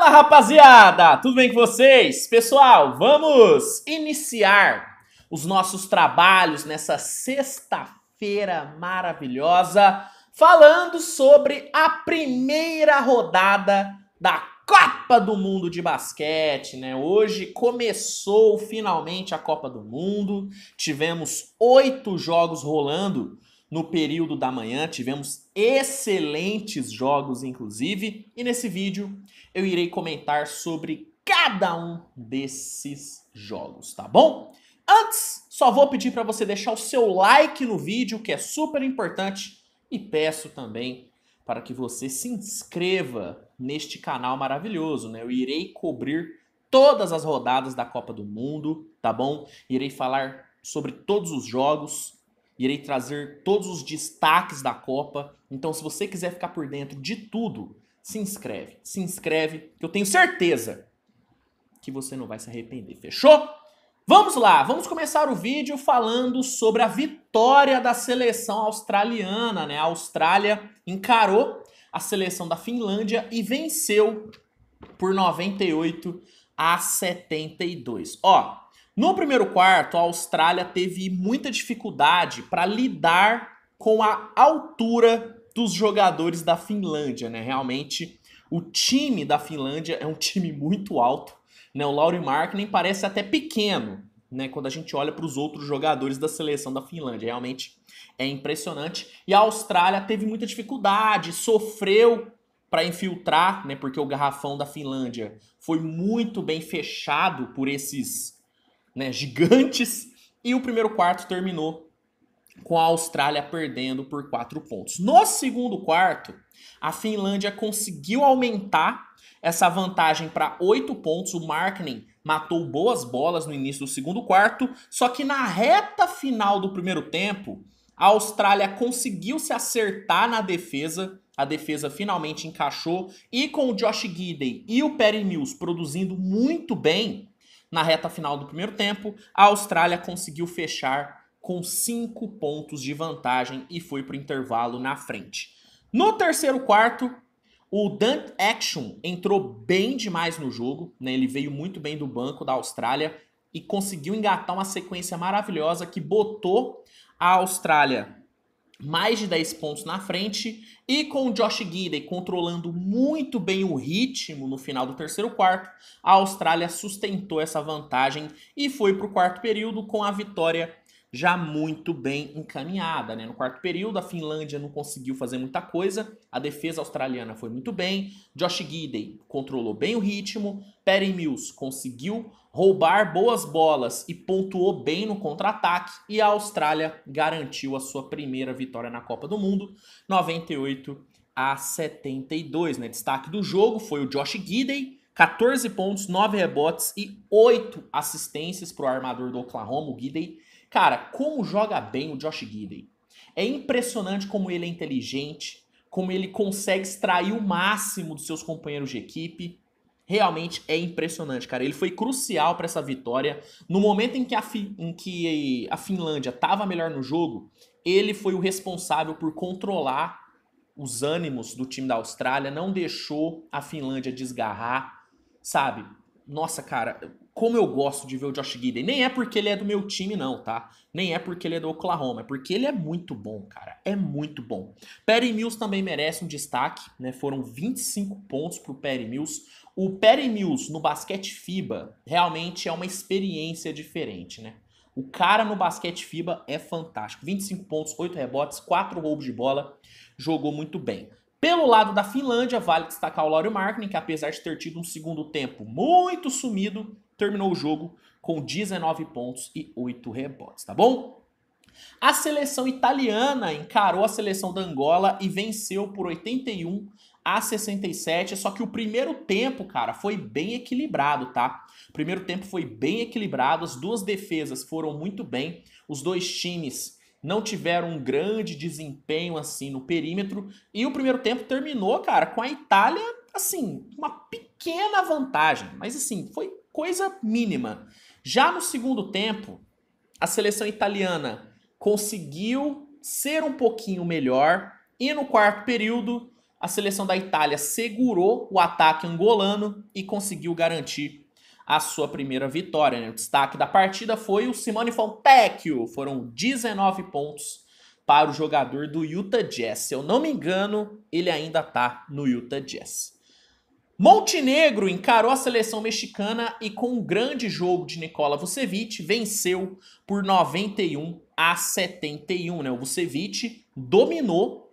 Fala, rapaziada! Tudo bem com vocês? Pessoal, vamos iniciar os nossos trabalhos nessa sexta-feira maravilhosa falando sobre a primeira rodada da Copa do Mundo de basquete, né? Hoje começou finalmente a Copa do Mundo, tivemos 8 jogos rolando no período da manhã, tivemos excelentes jogos, inclusive, e nesse vídeo eu irei comentar sobre cada um desses jogos, tá bom? Antes, só vou pedir para você deixar o seu like no vídeo, que é super importante, e peço também para que você se inscreva neste canal maravilhoso, né? Eu irei cobrir todas as rodadas da Copa do Mundo, tá bom? Irei falar sobre todos os jogos, irei trazer todos os destaques da Copa. Então, se você quiser ficar por dentro de tudo, se inscreve, que eu tenho certeza que você não vai se arrepender, fechou? Vamos lá, vamos começar o vídeo falando sobre a vitória da seleção australiana, né? A Austrália encarou a seleção da Finlândia e venceu por 98-72. Ó, no primeiro quarto, a Austrália teve muita dificuldade para lidar com a altura dos jogadores da Finlândia, né? Realmente, o time da Finlândia é um time muito alto, né? O Lauri Markkanen parece até pequeno, né? Quando a gente olha para os outros jogadores da seleção da Finlândia. Realmente é impressionante. E a Austrália teve muita dificuldade, sofreu para infiltrar, né? Porque o garrafão da Finlândia foi muito bem fechado por esses, né, gigantes. E o primeiro quarto terminou com a Austrália perdendo por 4 pontos. No segundo quarto, a Finlândia conseguiu aumentar essa vantagem para 8 pontos. O Markkanen matou boas bolas no início do segundo quarto, só que na reta final do primeiro tempo, a Austrália conseguiu se acertar na defesa. A defesa finalmente encaixou e com o Josh Giddey e o Patty Mills produzindo muito bem na reta final do primeiro tempo, a Austrália conseguiu fechar com 5 pontos de vantagem e foi para o intervalo na frente. No terceiro quarto, o Dante Action entrou bem demais no jogo, né? Ele veio muito bem do banco da Austrália e conseguiu engatar uma sequência maravilhosa que botou a Austrália mais de 10 pontos na frente, e com o Josh Giddey controlando muito bem o ritmo no final do terceiro quarto, a Austrália sustentou essa vantagem e foi para o quarto período com a vitória já muito bem encaminhada, né? No quarto período, a Finlândia não conseguiu fazer muita coisa, a defesa australiana foi muito bem, Josh Giddey controlou bem o ritmo, Patty Mills conseguiu roubar boas bolas e pontuou bem no contra-ataque, e a Austrália garantiu a sua primeira vitória na Copa do Mundo, 98-72, né? Destaque do jogo foi o Josh Giddey, 14 pontos, 9 rebotes e 8 assistências para o armador do Oklahoma, o Giddey. Cara, como joga bem o Josh Giddey. É impressionante como ele é inteligente, como ele consegue extrair o máximo dos seus companheiros de equipe. Realmente é impressionante, cara. Ele foi crucial para essa vitória. No momento em que a Finlândia estava melhor no jogo, ele foi o responsável por controlar os ânimos do time da Austrália, não deixou a Finlândia desgarrar, sabe? Nossa, cara, como eu gosto de ver o Josh Giddey. Nem é porque ele é do meu time, não, tá? Nem é porque ele é do Oklahoma, é porque ele é muito bom, cara. É muito bom. Patty Mills também merece um destaque, né? Foram 25 pontos pro Patty Mills. O Patty Mills no basquete FIBA realmente é uma experiência diferente, né? O cara no basquete FIBA é fantástico. 25 pontos, 8 rebotes, 4 roubos de bola. Jogou muito bem. Pelo lado da Finlândia, vale destacar o Lauri Markkanen, que apesar de ter tido um segundo tempo muito sumido, terminou o jogo com 19 pontos e 8 rebotes, tá bom? A seleção italiana encarou a seleção da Angola e venceu por 81-67, só que o primeiro tempo, cara, foi bem equilibrado, tá? O primeiro tempo foi bem equilibrado, as duas defesas foram muito bem, os dois times não tiveram um grande desempenho assim no perímetro, e o primeiro tempo terminou, cara, com a Itália, assim, uma pequena vantagem, mas assim, foi coisa mínima. Já no segundo tempo, a seleção italiana conseguiu ser um pouquinho melhor, e no quarto período a seleção da Itália segurou o ataque angolano e conseguiu garantir a sua primeira vitória, né? O destaque da partida foi o Simone Fontecchio, foram 19 pontos para o jogador do Utah Jazz. Se eu não me engano, ele ainda está no Utah Jazz. Montenegro encarou a seleção mexicana e com um grande jogo de Nikola Vucevic venceu por 91-71, né? O Vucevic dominou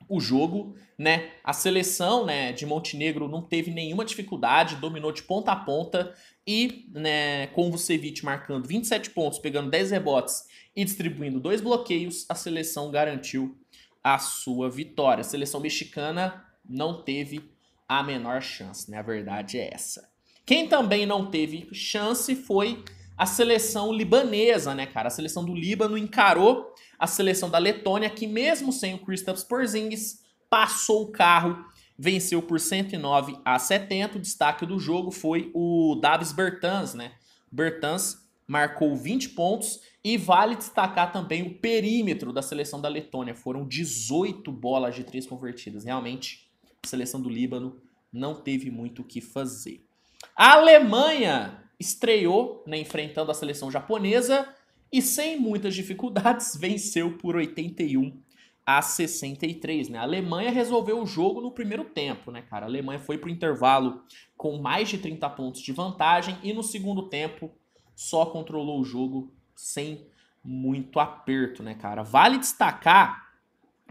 o jogo, né? A seleção, né, de Montenegro não teve nenhuma dificuldade, dominou de ponta a ponta e, né, com o Vucevic marcando 27 pontos, pegando 10 rebotes e distribuindo 2 bloqueios, a seleção garantiu a sua vitória. A seleção mexicana não teve a menor chance, né? A verdade é essa. Quem também não teve chance foi a seleção libanesa, né, cara? A seleção do Líbano encarou a seleção da Letônia, que mesmo sem o Kristaps Porzingis, passou o carro, venceu por 109-70. O destaque do jogo foi o Davis Bertans, né? Bertans marcou 20 pontos e vale destacar também o perímetro da seleção da Letônia. Foram 18 bolas de 3 convertidas. Realmente, a seleção do Líbano não teve muito o que fazer. A Alemanha estreou, né, enfrentando a seleção japonesa e sem muitas dificuldades venceu por 81-63, né? A Alemanha resolveu o jogo no primeiro tempo, né, cara? A Alemanha foi pro intervalo com mais de 30 pontos de vantagem e no segundo tempo só controlou o jogo sem muito aperto, né, cara? Vale destacar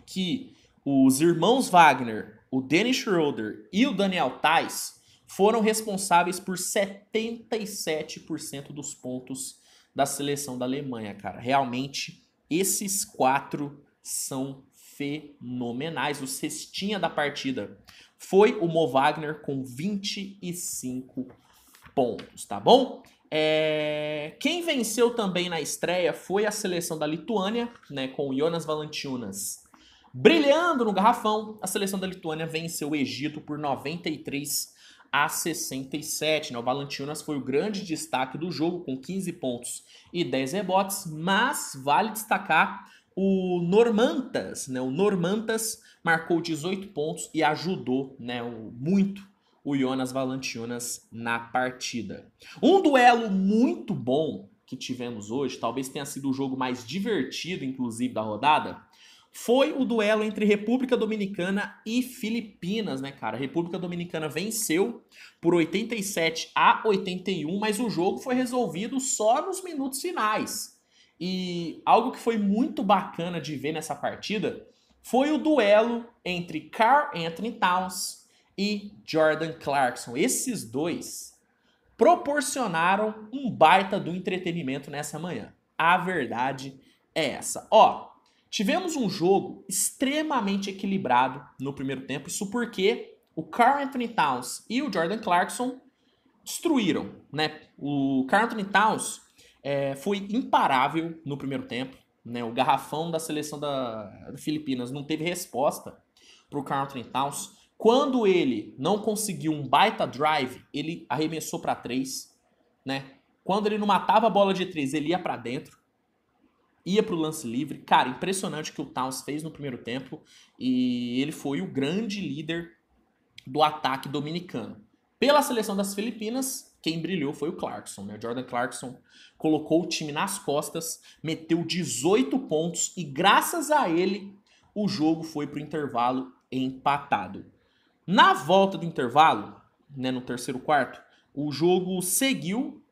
que os irmãos Wagner, o Dennis Schroeder e o Daniel Theis foram responsáveis por 77% dos pontos da seleção da Alemanha, cara. Realmente, esses 4 são fenomenais. O cestinha da partida foi o Mo Wagner com 25 pontos, tá bom? Quem venceu também na estreia foi a seleção da Lituânia, né, com o Jonas Valanciunas brilhando no garrafão. A seleção da Lituânia venceu o Egito por 93-67. Né? O Valanciunas foi o grande destaque do jogo, com 15 pontos e 10 rebotes, mas vale destacar o Normantas. Né? O Normantas marcou 18 pontos e ajudou, né, muito o Jonas Valanciunas na partida. Um duelo muito bom que tivemos hoje, talvez tenha sido o jogo mais divertido, inclusive, da rodada, foi o duelo entre República Dominicana e Filipinas, né, cara? A República Dominicana venceu por 87-81, mas o jogo foi resolvido só nos minutos finais. E algo que foi muito bacana de ver nessa partida foi o duelo entre Karl Anthony Towns e Jordan Clarkson. Esses dois proporcionaram um baita do entretenimento nessa manhã. A verdade é essa. Ó, tivemos um jogo extremamente equilibrado no primeiro tempo, isso porque o Karl Anthony Towns e o Jordan Clarkson destruíram, né? O Karl Anthony Towns foi imparável no primeiro tempo, né? O garrafão da seleção da Filipinas não teve resposta para o Karl Anthony Towns. Quando ele não conseguiu um baita drive, ele arremessou para 3, né? Quando ele não matava a bola de 3, ele ia para dentro. Ia pro lance livre. Cara, impressionante o que o Towns fez no primeiro tempo. E ele foi o grande líder do ataque dominicano. Pela seleção das Filipinas, quem brilhou foi o Clarkson, né? Jordan Clarkson colocou o time nas costas, meteu 18 pontos e graças a ele o jogo foi pro intervalo empatado. Na volta do intervalo, né, no terceiro quarto, o jogo seguiu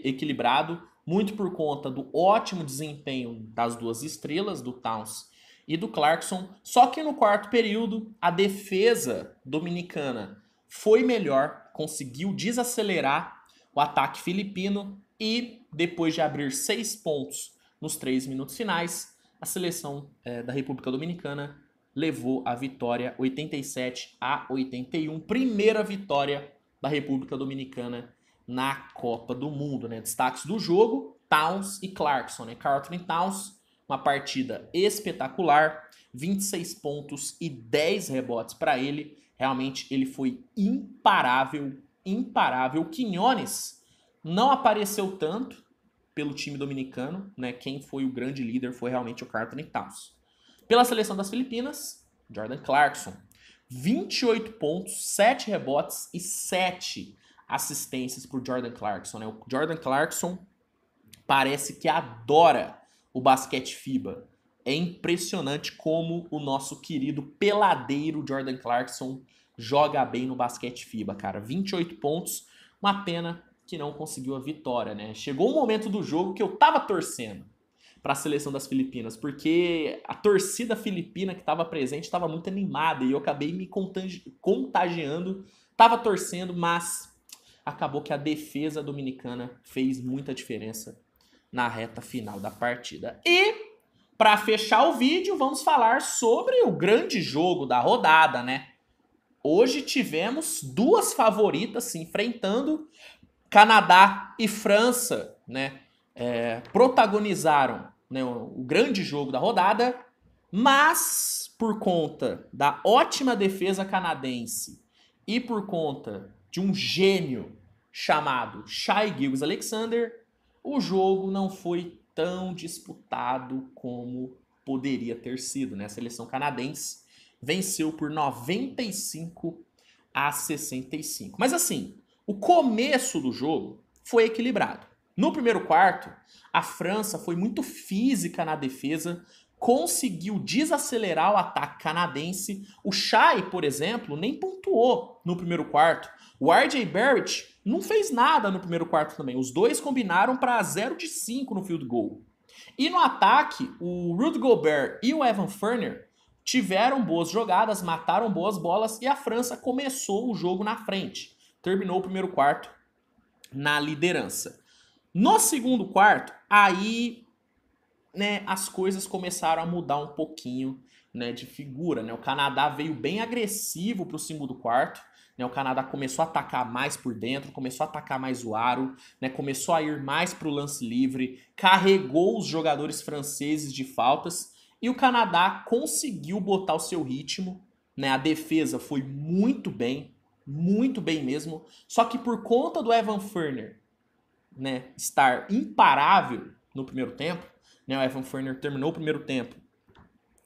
equilibrado, muito por conta do ótimo desempenho das duas estrelas, do Towns e do Clarkson. Só que no quarto período, a defesa dominicana foi melhor, conseguiu desacelerar o ataque filipino e depois de abrir 6 pontos nos 3 minutos finais, a seleção da República Dominicana levou a vitória 87-81, primeira vitória da República Dominicana na Copa do Mundo, né? Destaques do jogo, Towns e Clarkson, né? Karl Anthony Towns, uma partida espetacular, 26 pontos e 10 rebotes para ele. Realmente ele foi imparável, imparável. O Quiñones não apareceu tanto pelo time dominicano, né? Quem foi o grande líder foi realmente o Karl Anthony Towns. Pela seleção das Filipinas, Jordan Clarkson. 28 pontos, 7 rebotes e 7 assistências para o Jordan Clarkson, né? O Jordan Clarkson parece que adora o basquete FIBA. É impressionante como o nosso querido peladeiro Jordan Clarkson joga bem no basquete FIBA, cara. 28 pontos, uma pena que não conseguiu a vitória, né? Chegou um momento do jogo que eu tava torcendo para a seleção das Filipinas, porque a torcida filipina que estava presente estava muito animada e eu acabei me contagiando, tava torcendo, mas acabou que a defesa dominicana fez muita diferença na reta final da partida. E para fechar o vídeo, vamos falar sobre o grande jogo da rodada, né? Hoje tivemos duas favoritas se enfrentando. Canadá e França, né, protagonizaram, né, o grande jogo da rodada, mas por conta da ótima defesa canadense e por conta de um gênio chamado Shai Gilgeous-Alexander, o jogo não foi tão disputado como poderia ter sido, né? A seleção canadense venceu por 95-65. Mas assim, o começo do jogo foi equilibrado. No primeiro quarto, a França foi muito física na defesa, conseguiu desacelerar o ataque canadense. O Shai, por exemplo, nem pontuou no primeiro quarto. O RJ Barrett não fez nada no primeiro quarto também. Os dois combinaram para 0 de 5 no field goal. E no ataque, o Rudy Gobert e o Evan Fournier tiveram boas jogadas, mataram boas bolas e a França começou o jogo na frente. Terminou o primeiro quarto na liderança. No segundo quarto, aí, né, as coisas começaram a mudar um pouquinho, né, de figura, né? O Canadá veio bem agressivo para o segundo quarto, né? O Canadá começou a atacar mais por dentro, começou a atacar mais o aro, né? Começou a ir mais para o lance livre, carregou os jogadores franceses de faltas e o Canadá conseguiu botar o seu ritmo, né? A defesa foi muito bem mesmo, só que por conta do Evan Fournier, né, estar imparável no primeiro tempo, né, o Evan Fournier terminou o primeiro tempo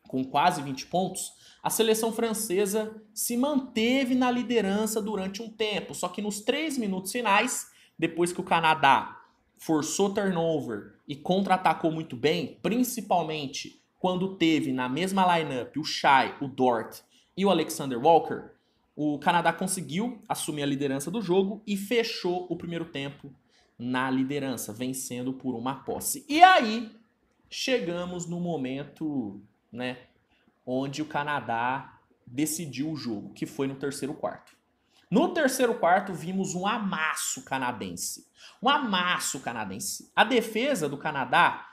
com quase 20 pontos, a seleção francesa se manteve na liderança durante um tempo, só que nos 3 minutos finais, depois que o Canadá forçou turnover e contra-atacou muito bem, principalmente quando teve na mesma lineup o Shai, o Dort e o Alexander Walker, o Canadá conseguiu assumir a liderança do jogo e fechou o primeiro tempo na liderança, vencendo por uma posse. E aí, chegamos no momento, né, onde o Canadá decidiu o jogo, que foi no terceiro quarto. No terceiro quarto, vimos um amasso canadense. Um amasso canadense. A defesa do Canadá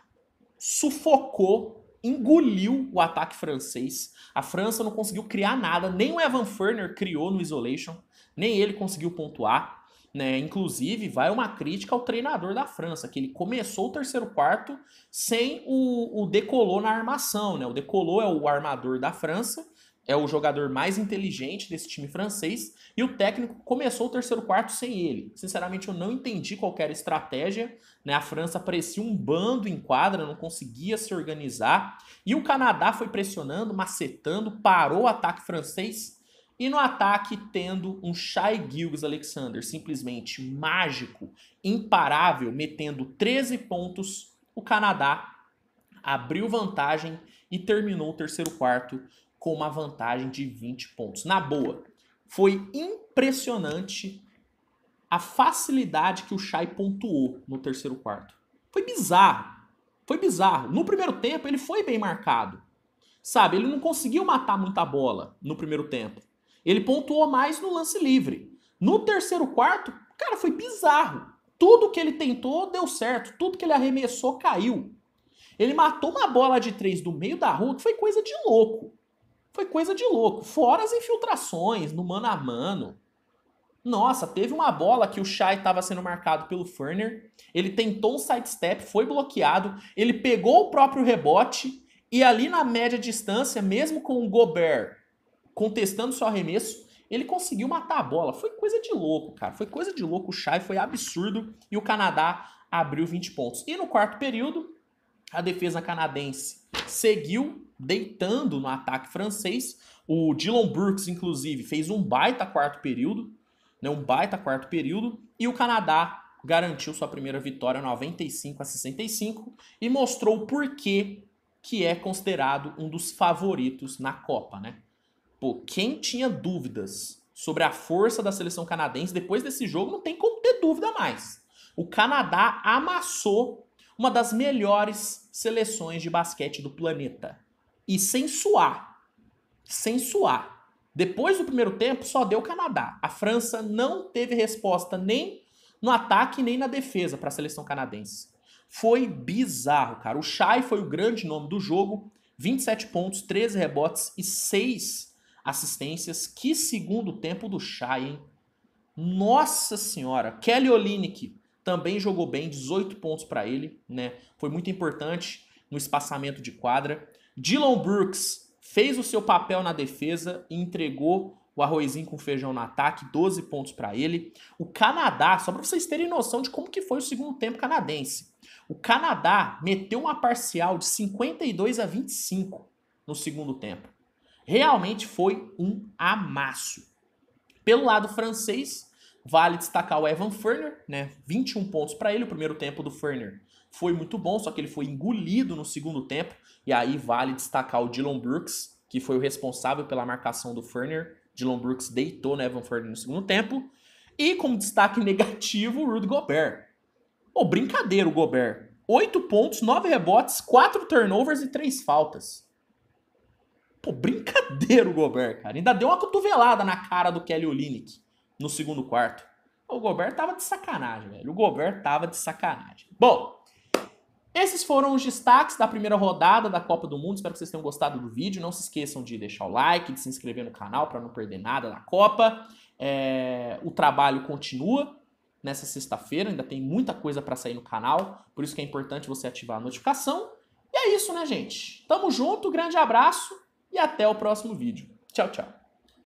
sufocou, engoliu o ataque francês. A França não conseguiu criar nada, nem o Evan Fournier criou no isolation, nem ele conseguiu pontuar. Né? Inclusive, vai uma crítica ao treinador da França, que ele começou o terceiro quarto sem o Decolô na armação. Né? O Decolô é o armador da França, é o jogador mais inteligente desse time francês, e o técnico começou o terceiro quarto sem ele. Sinceramente, eu não entendi qualquer estratégia. Né? A França parecia um bando em quadra, não conseguia se organizar, e o Canadá foi pressionando, macetando, parou o ataque francês. E no ataque, tendo um Shai Gilgeous-Alexander simplesmente mágico, imparável, metendo 13 pontos, o Canadá abriu vantagem e terminou o terceiro quarto com uma vantagem de 20 pontos. Na boa, foi impressionante a facilidade que o Shai pontuou no terceiro quarto. Foi bizarro. Foi bizarro. No primeiro tempo, ele foi bem marcado. Sabe, ele não conseguiu matar muita bola no primeiro tempo. Ele pontuou mais no lance livre. No terceiro quarto, cara, foi bizarro. Tudo que ele tentou deu certo. Tudo que ele arremessou caiu. Ele matou uma bola de 3 do meio da rua que foi coisa de louco. Foi coisa de louco. Fora as infiltrações no mano a mano. Nossa, teve uma bola que o Shai estava sendo marcado pelo Fournier. Ele tentou um sidestep, foi bloqueado. Ele pegou o próprio rebote. E ali na média distância, mesmo com o Gobert contestando seu arremesso, ele conseguiu matar a bola. Foi coisa de louco, cara. Foi coisa de louco. O Shai foi absurdo. E o Canadá abriu 20 pontos. E no quarto período, a defesa canadense seguiu deitando no ataque francês. O Dillon Brooks, inclusive, fez um baita quarto período, né, um baita quarto período, e o Canadá garantiu sua primeira vitória 95-65 e mostrou o porquê que é considerado um dos favoritos na Copa, né? Pô, quem tinha dúvidas sobre a força da seleção canadense, depois desse jogo não tem como ter dúvida mais. O Canadá amassou uma das melhores seleções de basquete do planeta. E sem suar. Sem suar. Depois do primeiro tempo, só deu o Canadá. A França não teve resposta nem no ataque nem na defesa para a seleção canadense. Foi bizarro, cara. O Shai foi o grande nome do jogo. 27 pontos, 13 rebotes e 6 assistências. Que segundo tempo do Shai, hein? Nossa senhora. Kelly Olynyk também jogou bem, 18 pontos para ele, né? Foi muito importante no espaçamento de quadra. Dillon Brooks fez o seu papel na defesa e entregou o arrozinho com feijão no ataque, 12 pontos para ele. O Canadá, só para vocês terem noção de como que foi o segundo tempo canadense. O Canadá meteu uma parcial de 52-25 no segundo tempo. Realmente foi um amasso. Pelo lado francês, vale destacar o Evan Fournier, né? 21 pontos para ele. O primeiro tempo do Fournier foi muito bom, só que ele foi engolido no segundo tempo. E aí vale destacar o Dillon Brooks, que foi o responsável pela marcação do Fournier. Dillon Brooks deitou no Evan Fournier no segundo tempo. E como destaque negativo, o Rudy Gobert. Pô, brincadeira o Gobert. 8 pontos, 9 rebotes, 4 turnovers e 3 faltas. Pô, brincadeira o Gobert, cara. Ainda deu uma cotovelada na cara do Kelly Olynyk no segundo quarto. O Gobert tava de sacanagem, velho. O Gobert tava de sacanagem. Bom, esses foram os destaques da primeira rodada da Copa do Mundo. Espero que vocês tenham gostado do vídeo. Não se esqueçam de deixar o like, de se inscrever no canal para não perder nada da Copa. O trabalho continua nessa sexta-feira. Ainda tem muita coisa para sair no canal. Por isso que é importante você ativar a notificação. E é isso, né, gente? Tamo junto, grande abraço e até o próximo vídeo. Tchau, tchau.